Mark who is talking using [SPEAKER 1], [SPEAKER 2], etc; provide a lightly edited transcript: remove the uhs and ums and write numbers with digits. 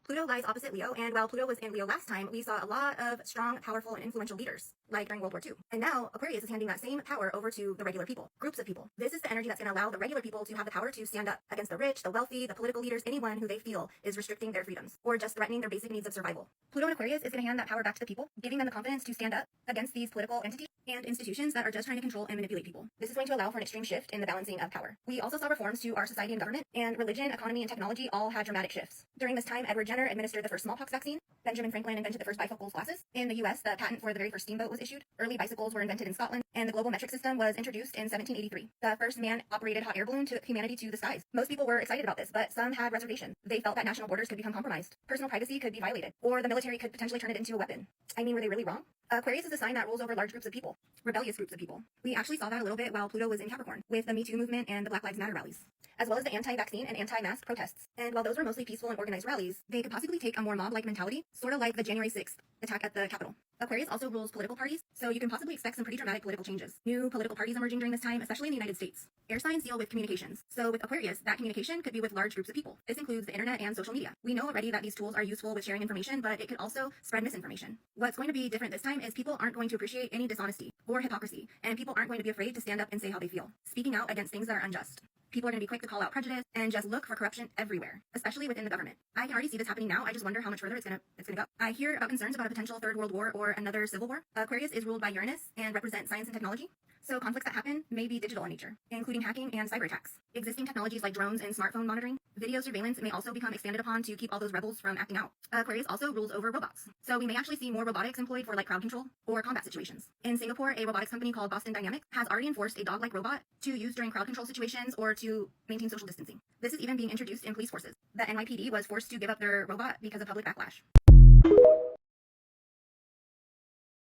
[SPEAKER 1] Pluto lies opposite Leo, and while Pluto was in Leo last time, we saw a lot of strong, powerful, and influential leaders, like during World War II. And now Aquarius is handing that same power over to the regular people, groups of people. This is the energy that's going to allow the regular people to have the power to stand up against the rich, the wealthy, the political leaders, anyone who they feel is restricting their freedoms or just threatening their basic needs of survival. Pluto in Aquarius is going to hand that power back to the people, giving them the confidence to stand up against these political entities and institutions that are just trying to control and manipulate people. This is going to allow for an extreme shift in the balancing of power. We also saw reforms to our society and government, and religion, economy, and technology all had dramatic shifts. During this time, Edward Jenner administered the first smallpox vaccine. Benjamin Franklin invented the first bifocals glasses. In the US, the patent for the very first steamboat was issued. Early bicycles were invented in Scotland, and the global metric system was introduced in 1783. The first man-operated hot air balloon took humanity to the skies. Most people were excited about this, but some had reservations. They felt that national borders could become compromised, personal privacy could be violated, or the military could potentially turn it into a weapon. I mean, were they really wrong? Aquarius is a sign that rules over large groups of people, rebellious groups of people. We actually saw that a little bit while Pluto was in Capricorn, with the Me Too movement and the Black Lives Matter rallies, as well as the anti-vaccine and anti-mask protests. And while those were mostly peaceful and organized rallies, they could possibly take a more mob-like mentality, sort of like the January 6th attack at the Capitol. Aquarius also rules political parties, so you can possibly expect some pretty dramatic political changes. New political parties emerging during this time, especially in the United States. Air signs deal with communications, so with Aquarius, that communication could be with large groups of people. This includes the internet and social media. We know already that these tools are useful with sharing information, but it could also spread misinformation. What's going to be different this time is people aren't going to appreciate any dishonesty or hypocrisy, and people aren't going to be afraid to stand up and say how they feel, speaking out against things that are unjust. People are going to be quick to call out prejudice and just look for corruption everywhere, especially within the government. I can already see this happening now. I just wonder how much further it's gonna go. I hear about concerns about a potential third world war or another civil war. Aquarius is ruled by Uranus and represents science and technology. So conflicts that happen may be digital in nature, including hacking and cyber attacks. Existing technologies like drones and smartphone monitoring, video surveillance may also become expanded upon to keep all those rebels from acting out. Aquarius also rules over robots, so we may actually see more robotics employed for like crowd control or combat situations. In Singapore, a robotics company called Boston Dynamics has already enforced a dog-like robot to use during crowd control situations or to maintain social distancing. This is even being introduced in police forces. The NYPD was forced to give up their robot because of public backlash.